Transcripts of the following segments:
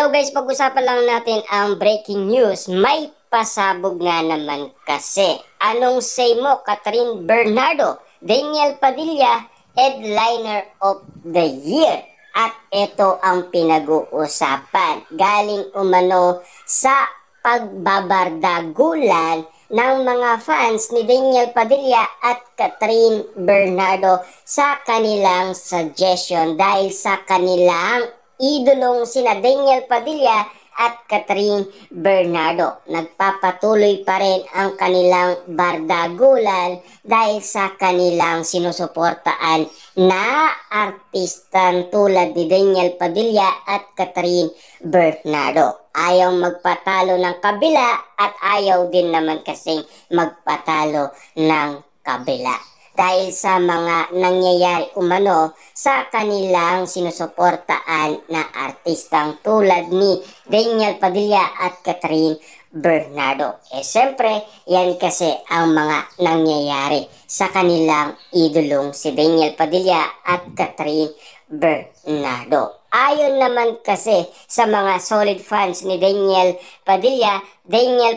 Hello guys, pag-usapan lang natin ang breaking news. May pasabog nga naman kasi. Anong say mo, Catherine Bernardo? Daniel Padilla, headliner of the year. At ito ang pinag-uusapan. Galing umano sa pagbabardagulan ng mga fans ni Daniel Padilla at Catherine Bernardo sa kanilang suggestion dahil sa kanilang idolong sina Daniel Padilla at Catherine Bernardo. Nagpapatuloy pa rin ang kanilang bardagulan dahil sa kanilang sinusuportaan na artistan tulad ni Daniel Padilla at Catherine Bernardo. Ayaw magpatalo ng kabila at ayaw din naman kasing magpatalo ng kabila dahil sa mga nangyayari umano sa kanilang sinusuportaan na artistang tulad ni Daniel Padilla at Catherine Bernardo. Siyempre, yan kasi ang mga nangyayari sa kanilang idolong si Daniel Padilla at Catherine Bernardo. Ayon naman kasi sa mga solid fans ni Daniel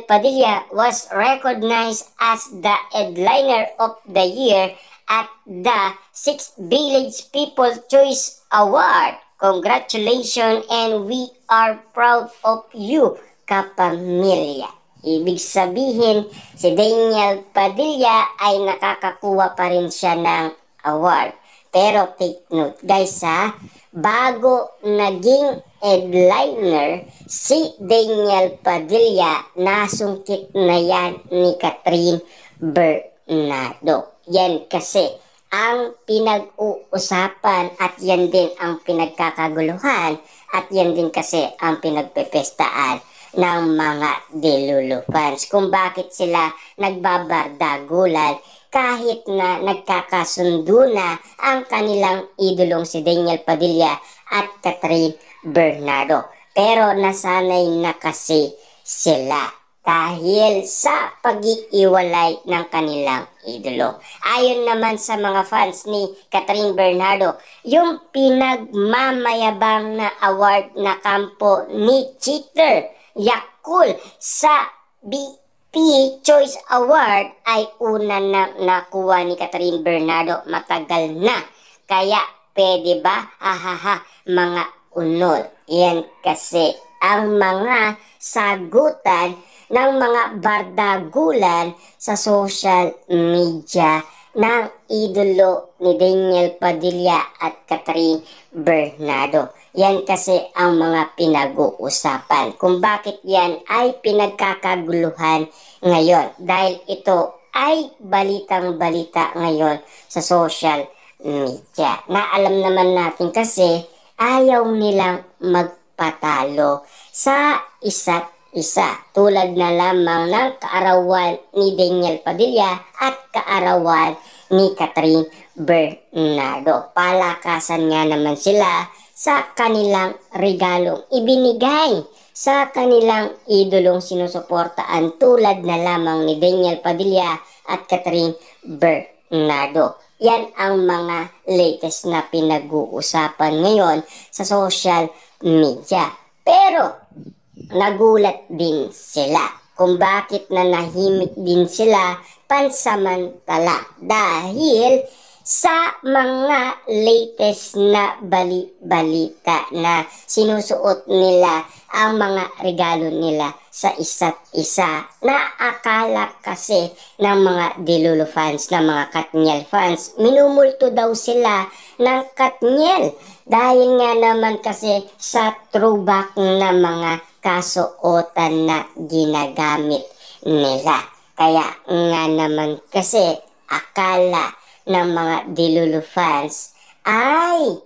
Padilla was recognized as the headliner of the year at the 6th Village People Choice Award. Congratulations and we are proud of you, kapamilya. Ibig sabihin, si Daniel Padilla ay nakakakuha pa rin siya ng award. Pero take note guys ha, bago naging headliner si Daniel Padilla, nasungkit na yan ni Catherine Bernardo. Yan kasi ang pinag-uusapan at yan din ang pinagkakaguluhan at yan din kasi ang pinagpepestaan ng mga Delulu fans kung bakit sila nagbabardagulan kahit na nagkakasundo na ang kanilang idolong si Daniel Padilla at Catherine Bernardo. Pero nasanay na kasi sila dahil sa pag-iiwalay ng kanilang idolo. Ayon naman sa mga fans ni Catherine Bernardo, yung pinagmamayabang na award na kampo ni Cheater Yakul sa Choice Award ay una na nakuha ni Catherine Bernardo matagal na. Kaya pwede ba? Hahaha, mga unol. Yan kasi ang mga sagutan ng mga bardagulan sa social media ng idolo ni Daniel Padilla at Catherine Bernardo. Yan kasi ang mga pinag-uusapan kung bakit yan ay pinagkakaguluhan ngayon dahil ito ay balitang-balita ngayon sa social media na alam naman natin kasi ayaw nilang magpatalo sa isa't isa tulad na lamang ng kaarawan ni Daniel Padilla at kaarawan ni Catherine Bernardo. Palakasan nga naman sila sa kanilang regalong ibinigay sa kanilang idolong sinusuportaan tulad na lamang ni Daniel Padilla at Catherine Bernardo. Yan ang mga latest na pinag-uusapan ngayon sa social media. Pero nagulat din sila kung bakit nanahimik din sila pansamantala dahil sa mga latest na balita na sinusuot nila ang mga regalo nila sa isa't isa na akala kasi ng mga Delulu fans, ng mga Katniel fans, minumulto daw sila ng Katniel dahil nga naman kasi sa throwback na mga kasuotan na ginagamit nila. Kaya nga naman kasi akala ng mga Delulu fans ay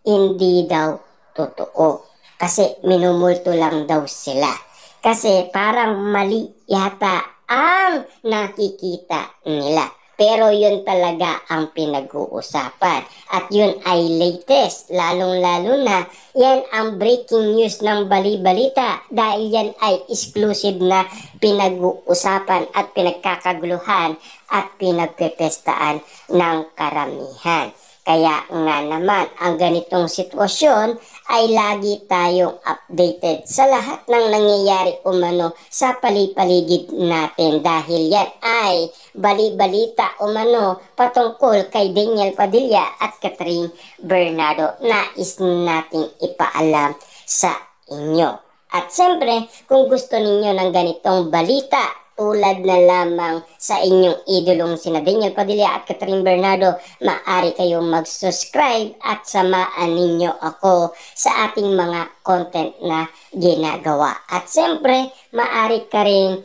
hindi daw totoo kasi minumulto lang daw sila kasi parang mali yata ang nakikita nila. Pero yun talaga ang pinag-uusapan at yun ay latest, lalong-lalo na yan ang breaking news ng bali-balita dahil yan ay exclusive na pinag-uusapan at pinagkakaguluhan at pinagpepestaan ng karamihan. Kaya nga naman, ang ganitong sitwasyon ay lagi tayong updated sa lahat ng nangyayari umano sa palipaligid natin dahil yan ay bali-balita umano patungkol kay Daniel Padilla at Catherine Bernardo. Nais nating ipaalam sa inyo. At siyempre, kung gusto ninyo ng ganitong balita, tulad na lamang sa inyong idolong sina Daniel Padilla at Catherine Bernardo, maaari kayong mag-subscribe at samaan ninyo ako sa ating mga content na ginagawa. At siyempre, maaari ka rin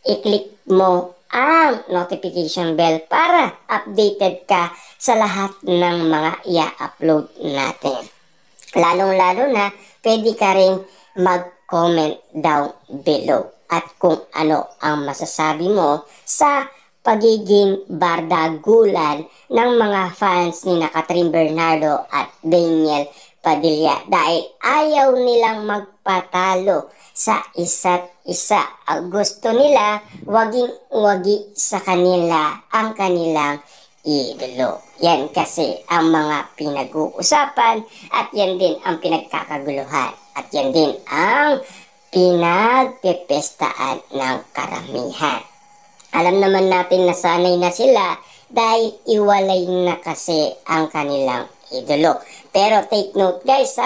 i-click mo ang notification bell para updated ka sa lahat ng mga i-upload natin. Lalong-lalo na, pwede ka rin mag-comment down below at kung ano ang masasabi mo sa pagiging bardagulan ng mga fans ni Catherine Bernardo at Daniel Padilla dahil ayaw nilang magpatalo sa isa't isa. Ang gusto nila, waging-wagi sa kanila ang kanilang idolo. Yan kasi ang mga pinag-uusapan at yan din ang pinagkakaguluhan at yan din ang pinagpepestaan ng karamihan. Alam naman natin na sanay na sila dahil iwalay na kasi ang kanilang idolo. Pero take note guys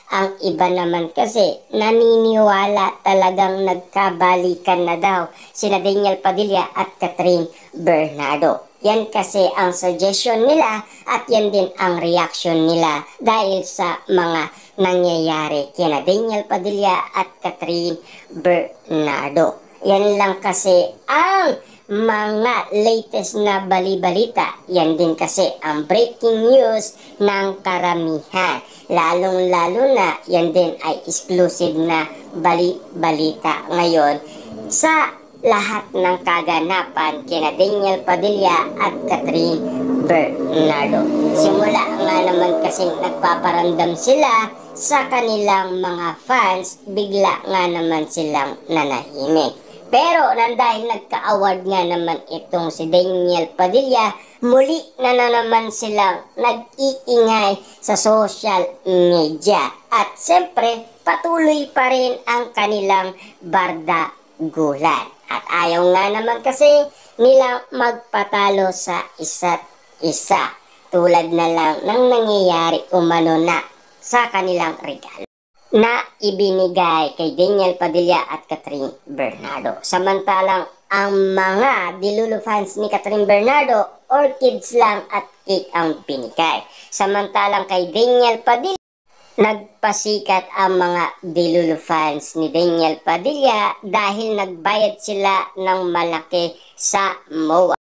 ang iba naman kasi naniniwala talagang nagkabalikan na daw sina Daniel Padilla at Catherine Bernardo. Yan kasi ang suggestion nila at yan din ang reaction nila dahil sa mga nangyayari kina Daniel Padilla at Catherine Bernardo. Yan lang kasi ang mga latest na bali-balita. Yan din kasi ang breaking news ng karamihan. Lalong-lalo na yan din ay exclusive na bali-balita ngayon sa lahat ng kaganapan kina Daniel Padilla at Catherine Bernardo. Simula nga naman kasing nagpaparamdam sila sa kanilang mga fans, bigla nga naman silang nanahimik. Pero dahil nagka-award nga naman itong si Daniel Padilla, muli na naman silang nag-iingay sa social media. At siyempre, patuloy pa rin ang kanilang bardagulan. At ayaw nga naman kasi nilang magpatalo sa isa't isa. Tulad na lang ng nangyayari umano na sa kanilang regalo na ibinigay kay Daniel Padilla at Catherine Bernardo. Samantalang ang mga Dilulo fans ni Catherine Bernardo, orchids lang at cake ang binigay. Samantalang kay Daniel Padilla, nagpasikat ang mga Dilulo fans ni Daniel Padilla dahil nagbayad sila ng malaki sa MOA.